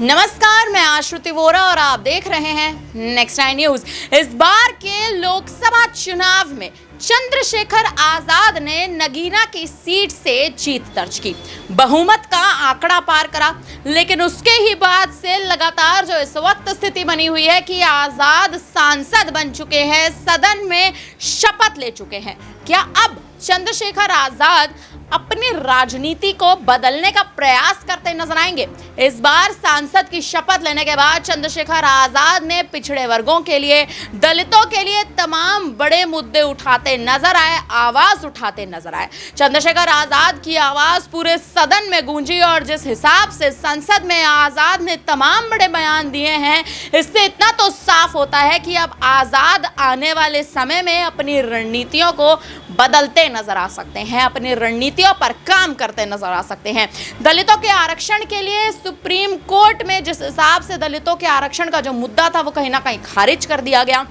नमस्कार, मैं आश्रुति वोरा और आप देख रहे हैं नेक्स्ट 9 न्यूज। इस बार के लोकसभा चुनाव में चंद्रशेखर आजाद ने नगीना की सीट से जीत दर्ज की, बहुमत का आंकड़ा पार करा। लेकिन उसके ही बाद से लगातार जो इस वक्त स्थिति बनी हुई है कि आजाद सांसद बन चुके हैं, सदन में शपथ ले चुके हैं। क्या अब चंद्रशेखर आजाद अपनी राजनीति को बदलने का प्रयास करते नजर आएंगे? इस बार सांसद की शपथ लेने के बाद चंद्रशेखर आजाद ने पिछड़े वर्गों के लिए, दलितों के लिए तमाम बड़े मुद्दे उठाते नजर आए, आवाज उठाते नजर आए। चंद्रशेखर आजाद की आवाज पूरे सदन में गूंजी और जिस हिसाब से संसद में आजाद ने तमाम बड़े बयान दिए हैं, इससे इतना तो साफ होता है कि अब आजाद आने वाले समय में अपनी रणनीतियों को बदलते नजर आ सकते हैं, अपनी रणनीतियों पर काम करते नजर आ सकते हैं। दलितों के आरक्षण के लिए सुप्रीम कोर्ट में जिस हिसाब से दलितों के आरक्षण का जो मुद्दा था वो कहीं ना कहीं खारिज कर दिया गया।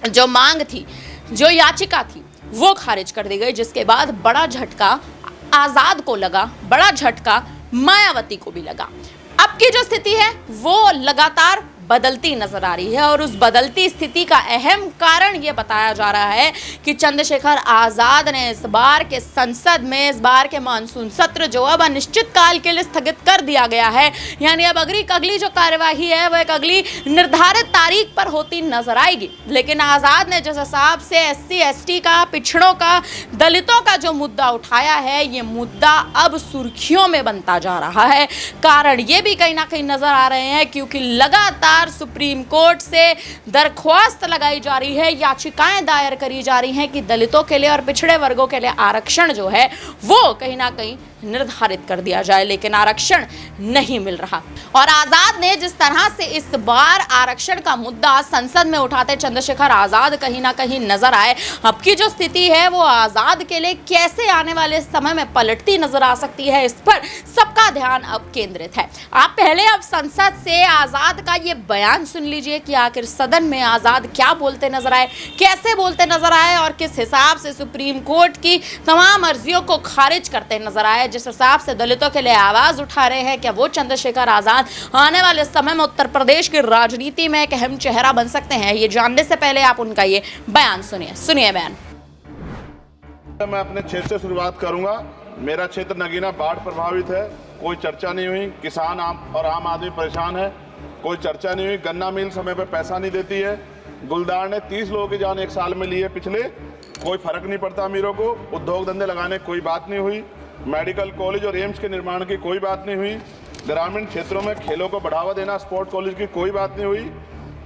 जो मांग थी, जो याचिका थी, वो खारिज कर दी गई, जिसके बाद बड़ा झटका आजाद को लगा, बड़ा झटका मायावती को भी लगा। अब की जो स्थिति है वो लगातार बदलती नजर आ रही है और उस बदलती स्थिति का अहम कारण ये बताया जा रहा है कि चंद्रशेखर आजाद ने इस बार के संसद में, इस बार के मानसून सत्र जो अब अनिश्चित काल के लिए स्थगित कर दिया गया है, यानी अब अगली जो कार्यवाही है वो एक अगली निर्धारित तारीख पर होती नजर आएगी। लेकिन आजाद ने जिस हिसाब से SC ST का, पिछड़ों का, दलितों का जो मुद्दा उठाया है, ये मुद्दा अब सुर्खियों में बनता जा रहा है। कारण ये भी कहीं ना कहीं नजर आ रहे हैं क्योंकि लगातार सुप्रीम कोर्ट से दरख्वास्त लगाई जा रही है, याचिकाएं दायर करी जा रही हैं कि दलितों के लिए और पिछड़े वर्गों के लिए आरक्षण जो है वो कहीं ना कहीं निर्धारित कर दिया जाए, लेकिन आरक्षण नहीं मिल रहा। और आजाद ने जिस तरह से इस बार आरक्षण का मुद्दा संसद में उठाते चंद्रशेखर आजाद कहीं ना कहीं नजर आए, अब की जो स्थिति है वो आजाद के लिए कैसे आने वाले समय में पलटती नजर आ सकती है, इस पर सबका ध्यान अब केंद्रित है। आप पहले अब संसद से आजाद का ये बयान सुन लीजिए कि आखिर सदन में आजाद क्या बोलते नजर आए, कैसे बोलते नजर आए और किस हिसाब से सुप्रीम कोर्ट की तमाम अर्जियों को खारिज करते नजर आए। जिस हिसाब से दलितों के लिए आवाज उठा रहे हैं, क्या वो चंद्रशेखर आजाद आने वाले समय में उत्तर प्रदेश की राजनीति में एक अहम चेहरा बन सकते हैं? ये जानने से पहले आप उनका ये बयान सुनिए बयान। मैं अपने क्षेत्र से शुरुआत करूंगा। मेरा क्षेत्र नगीना बाढ़ प्रभावित है, कोई चर्चा नहीं हुई। किसान और आम आदमी परेशान है, कोई चर्चा नहीं हुई। गन्ना मिल समय पर पैसा नहीं देती है। गुलदार ने 30 लोगों की जान एक साल में ली है पिछले, कोई फर्क नहीं पड़ता अमीरों को। उद्योग धंधे लगाने की कोई बात नहीं हुई। मेडिकल कॉलेज और एम्स के निर्माण की कोई बात नहीं हुई। ग्रामीण क्षेत्रों में खेलों को बढ़ावा देना, स्पोर्ट कॉलेज की कोई बात नहीं हुई।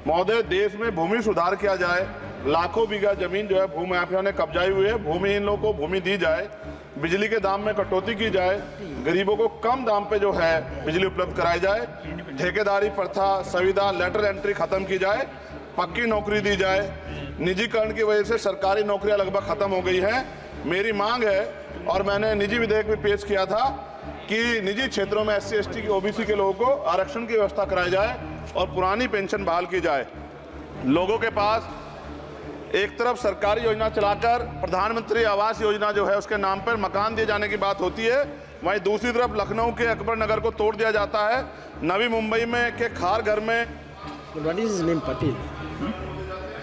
महोदय, देश में भूमि सुधार किया जाए, लाखों बीघा जमीन जो है भूमाफिया ने कब्जाई हुई है, भूमिहीन लोगों को भूमि दी जाए, बिजली के दाम में कटौती की जाए, गरीबों को कम दाम पे जो है बिजली उपलब्ध कराई जाए, ठेकेदारी प्रथा, संविदा, लेटर एंट्री खत्म की जाए, पक्की नौकरी दी जाए। निजीकरण की वजह से सरकारी नौकरियां लगभग खत्म हो गई हैं। मेरी मांग है और मैंने निजी विधेयक भी पेश किया था कि निजी क्षेत्रों में SC ST की OBC के लोगों को आरक्षण की व्यवस्था कराई जाए और पुरानी पेंशन बहाल की जाए। लोगों के पास एक तरफ सरकारी योजना चलाकर प्रधानमंत्री आवास योजना जो है उसके नाम पर मकान दिए जाने की बात होती है, वहीं दूसरी तरफ लखनऊ के अकबर नगर को तोड़ दिया जाता है। नवी मुंबई में के खार घर में What is his name? Patil.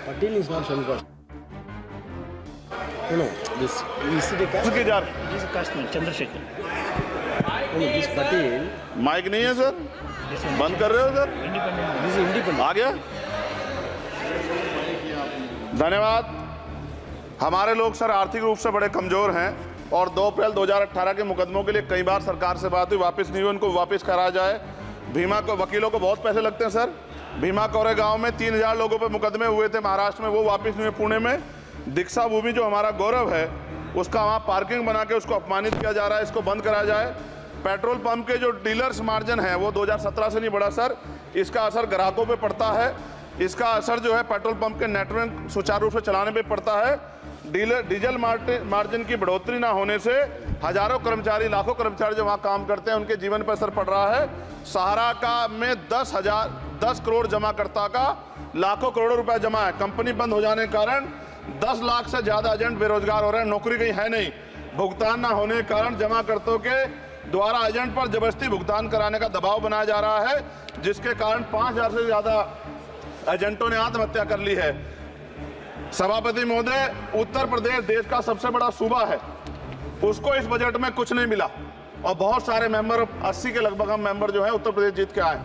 Patil is not some caste. No, this is the caste. उसकी जा This is Kashmir, Chandrasekhar. No, this Patil. Mic नहीं है सर, बंद कर रहे हो sir? Independent. This is independent. आ गया। धन्यवाद। हमारे लोग सर आर्थिक रूप से बड़े कमजोर हैं और 2 अप्रैल 2018 के मुकदमों के लिए कई बार सरकार से बात हुई, वापस नहीं हुई, उनको वापस कराया जाए। भीमा को वकीलों को बहुत पैसे लगते हैं सर। भीमा कोरेगांव में 3000 लोगों पर मुकदमे हुए थे महाराष्ट्र में, वो वापस नहीं हुए। पुणे में दीक्षा भूमि जो हमारा गौरव है उसका वहाँ पार्किंग बना के उसको अपमानित किया जा रहा है, इसको बंद कराया जाए। पेट्रोल पंप के जो डीलर्स मार्जिन है वो 2017 से नहीं बढ़ा सर, इसका असर ग्राहकों पे पड़ता है, इसका असर जो है पेट्रोल पंप के नेटवर्क सुचारू रूप से चलाने पे पड़ता है। डीजल मार्जिन की बढ़ोतरी ना होने से हजारों कर्मचारी, लाखों कर्मचारी जो वहाँ काम करते हैं उनके जीवन पर असर पड़ रहा है। सहारा का में 10 करोड़ जमाकर्ता का लाखों करोड़ों रुपए जमा है। कंपनी बंद हो जाने के कारण 10 लाख से ज़्यादा एजेंट बेरोजगार हो रहे हैं, नौकरी कहीं है नहीं। भुगतान ना होने के कारण जमाकर्ताओं के द्वारा एजेंट पर जबरदस्ती भुगतान कराने का दबाव बनाया जा रहा है, जिसके कारण 5000 से ज्यादा एजेंटों ने आत्महत्या कर ली है। सभापति महोदय, उत्तर प्रदेश देश का सबसे बड़ा सूबा है, उसको इस बजट में कुछ नहीं मिला और बहुत सारे मेंबर, 80 के लगभग हम मेंबर जो है उत्तर प्रदेश जीत के आए,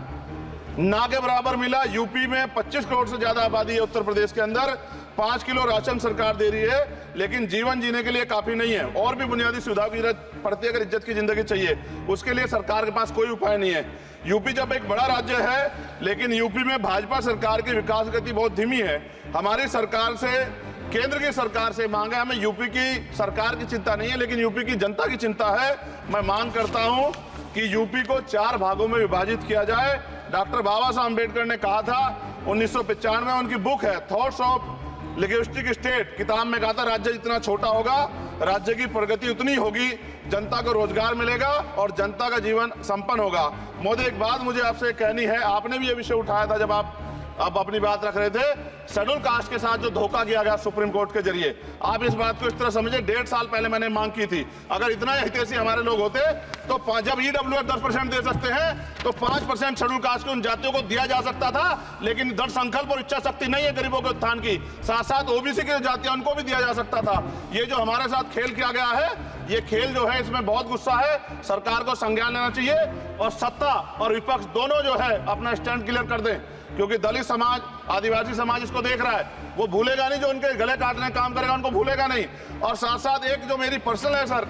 ना के बराबर मिला। यूपी में 25 करोड़ से ज्यादा आबादी है, उत्तर प्रदेश के अंदर 5 किलो राशन सरकार दे रही है, लेकिन जीवन जीने के लिए काफी नहीं है। और भी बुनियादी सुविधाओं की जरूरत पड़ती है। अगर इज्जत की जिंदगी चाहिए, उसके लिए सरकार के पास कोई उपाय नहीं है। यूपी जब एक बड़ा राज्य है, लेकिन यूपी में भाजपा सरकार की विकास गति बहुत धीमी है। हमारी सरकार से, केंद्र की सरकार से मांग है, हमें यूपी की सरकार की चिंता नहीं है, लेकिन यूपी की जनता की चिंता है। मैं मांग करता हूं कि यूपी को 4 भागों में विभाजित किया जाए। डॉक्टर बाबा साहब अम्बेडकर ने कहा था 1995 में, उनकी बुक है थॉट्स ऑफ लिंग्विस्टिक स्टेट, किताब में कहा था राज्य जितना छोटा होगा, राज्य की प्रगति उतनी होगी, जनता को रोजगार मिलेगा और जनता का जीवन संपन्न होगा। मोदी, एक बात मुझे आपसे कहनी है, आपने भी ये विषय उठाया था जब आप अपनी बात रख रहे थे, शेड्यूल कास्ट के साथ जो धोखा किया गया सुप्रीम कोर्ट के जरिए, आप इस बात को इस तरह समझे, 1.5 साल पहले मैंने मांग की थी, अगर इतना हितैषी हमारे लोग होते तो जब ईडब्ल्यूएफ 10% दे सकते हैं तो 5% शेड्यूल कास्ट के उन जातियों को दिया जा सकता था, लेकिन दृढ़ संकल्प और इच्छा शक्ति नहीं है गरीबों के उत्थान की। साथ साथ ओबीसी की जातियां, उनको भी दिया जा सकता था। ये जो हमारे साथ खेल किया गया है, ये खेल जो है, इसमें बहुत गुस्सा है। सरकार को संज्ञान लेना चाहिए और सत्ता और विपक्ष दोनों जो है अपना स्टैंड क्लियर कर दें, क्योंकि दलित समाज, आदिवासी समाज इसको देख रहा है। वो भूलेगा नहीं, जो उनके गले काटने काम करेगा उनको भूलेगा नहीं। और साथ साथ एक जो मेरी पर्सनल है सर,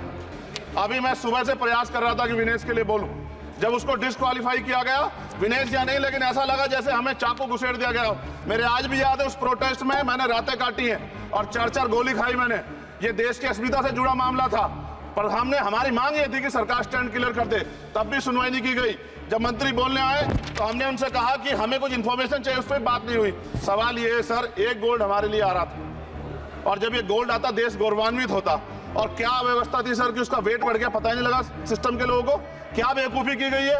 अभी मैं सुबह से प्रयास कर रहा था कि विनेश के लिए बोलूं, जब उसको डिस्क्वालीफाई किया गया, विनेश या नहीं, लेकिन ऐसा लगा जैसे हमें चाकू घुसेड़ दिया गया। मेरे आज भी याद है, उस प्रोटेस्ट में मैंने रातें काटी हैं और 4-4 गोली खाई मैंने। ये देश की अस्मिता से जुड़ा मामला था, पर हमारी मांग ये थी कि सरकार स्टैंड क्लियर कर दे, तब भी सुनवाई नहीं की गई। जब मंत्री बोलने आए तो हमने उनसे कहा कि हमें कुछ इन्फॉर्मेशन चाहिए, उस पर बात नहीं हुई। सवाल ये है सर, 1 गोल्ड हमारे लिए आ रहा था, और जब ये गोल्ड आता देश गौरवान्वित होता। और क्या व्यवस्था थी सर कि उसका वेट बढ़ गया, पता ही नहीं लगा सिस्टम के लोगों को। क्या बेवकूफी की गई है,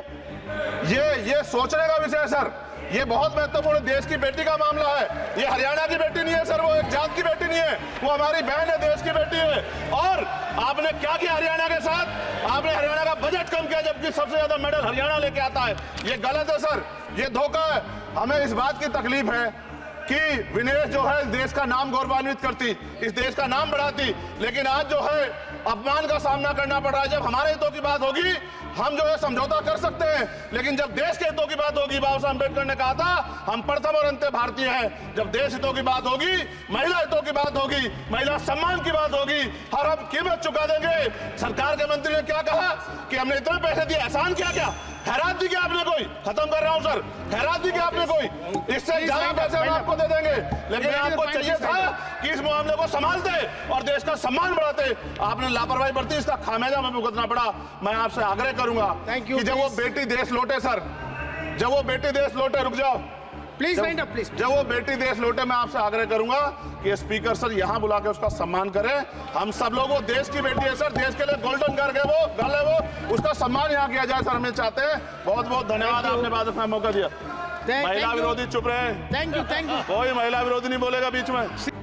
ये सोचने का विषय है सर। ये बहुत महत्वपूर्ण, देश की बेटी का मामला है। ये हरियाणा की बेटी नहीं है सर, वो एक जात की बेटी नहीं है, वो हमारी बहन है, देश की बेटी है। और आपने क्या किया हरियाणा के साथ? आपने हरियाणा का बजट कम किया, जबकि सबसे ज्यादा मेडल हरियाणा लेके आता है। ये गलत है सर, ये धोखा है। हमें इस बात की तकलीफ है कि विनेश जो है देश का नाम गौरवान्वित करती, इस देश का नाम बढ़ाती, लेकिन आज जो है अपमान का सामना करना पड़ रहा है। जब हमारे हितों की बात होगी, हम जो है समझौता कर सकते हैं, लेकिन जब देश के हितों की बात होगी, बाबा साहब अम्बेडकर ने कहा था हम प्रथम और अंत्य भारतीय हैं। जब देश हितों की बात होगी, महिला हितों की बात होगी, महिला सम्मान की बात होगी, हर हम कीमत चुका देंगे। सरकार के मंत्री ने क्या कहा कि हमने इतने पैसे दिए, एहसान क्या खैरात दी क्या आपने कोई? खत्म कर रहा हूं सर, खैरात दी क्या आपने कोई? इससे ज्यादा पैसे हम आपको दे देंगे, लेकिन आपको चाहिए था कि इस मामले को संभालते और देश का सम्मान बढ़ाते। आपने लापरवाही बरती, इसका खामियाजा हमें भुगतना पड़ा। मैं आपसे आग्रह करूंगा कि जब वो बेटी देश लौटे सर, जब वो बेटी देश लौटे, रुक जाओ प्लीज, प्लीज, जब वो बेटी देश लौटे, मैं आपसे आग्रह करूंगा कि स्पीकर सर यहां बुला के उसका सम्मान करें। हम सब लोग, वो देश की बेटी है सर, देश के लिए गोल्डन गर्ल है वो, उसका सम्मान यहां किया जाए सर, हमें चाहते हैं। बहुत बहुत धन्यवाद, आपने बात रखने का मौका दिया। महिला विरोधी चुप रहे, थैंक यू। कोई महिला विरोधी नहीं बोलेगा बीच में।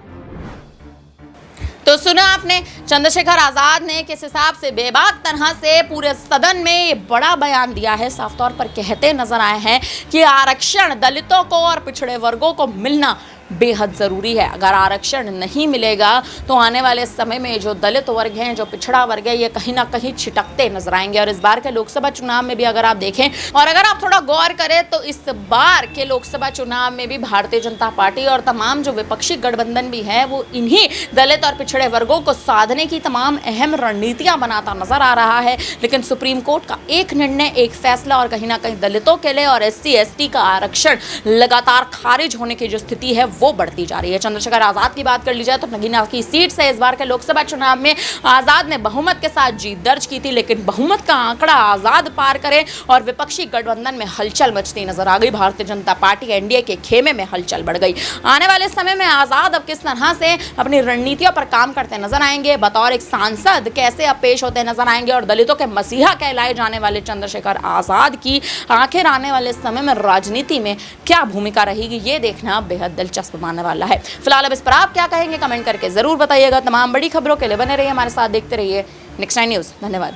तो सुना आपने चंद्रशेखर आजाद ने किस हिसाब से बेबाक तरह से पूरे सदन में बड़ा बयान दिया है। साफ तौर पर कहते नजर आए हैं कि आरक्षण दलितों को और पिछड़े वर्गों को मिलना बेहद ज़रूरी है। अगर आरक्षण नहीं मिलेगा तो आने वाले समय में जो दलित वर्ग हैं, जो पिछड़ा वर्ग है, ये कहीं ना कहीं छिटकते नजर आएंगे। और इस बार के लोकसभा चुनाव में भी अगर आप देखें और अगर आप थोड़ा गौर करें तो इस बार के लोकसभा चुनाव में भी भारतीय जनता पार्टी और तमाम जो विपक्षी गठबंधन भी है, वो इन्हीं दलित और पिछड़े वर्गों को साधने की तमाम अहम रणनीतियां बनाता नजर आ रहा है। लेकिन सुप्रीम कोर्ट का एक निर्णय, एक फैसला और कहीं ना कहीं दलितों के लिए और SC/ST का आरक्षण लगातार खारिज होने की जो स्थिति है वो बढ़ती जा रही है। चंद्रशेखर आजाद की बात कर ली जाए तो नगीना की सीट से इस बार के लोकसभा चुनाव में आजाद ने बहुमत के साथ जीत दर्ज की थी, लेकिन बहुमत का आंकड़ा आजाद पार करे और विपक्षी गठबंधन में हलचल मचती नजर आ गई। भारतीय जनता पार्टी NDA के खेमे में हलचल बढ़ गई। आने वाले समय में आजाद अब किस तरह से अपनी रणनीतियों पर काम करते नजर आएंगे, बतौर एक सांसद कैसे अब पेश होते नजर आएंगे और दलितों के मसीहा कहलाए जाने वाले चंद्रशेखर आजाद की आखिर आने वाले समय में राजनीति में क्या भूमिका रहेगी, ये देखना बेहद दिलचस्प मानने वाला है। फिलहाल अब इस पर आप क्या कहेंगे, कमेंट करके जरूर बताइएगा। तमाम बड़ी खबरों के लिए बने रहिए हमारे साथ, देखते रहिए नेक्स्ट 9 न्यूज़। धन्यवाद।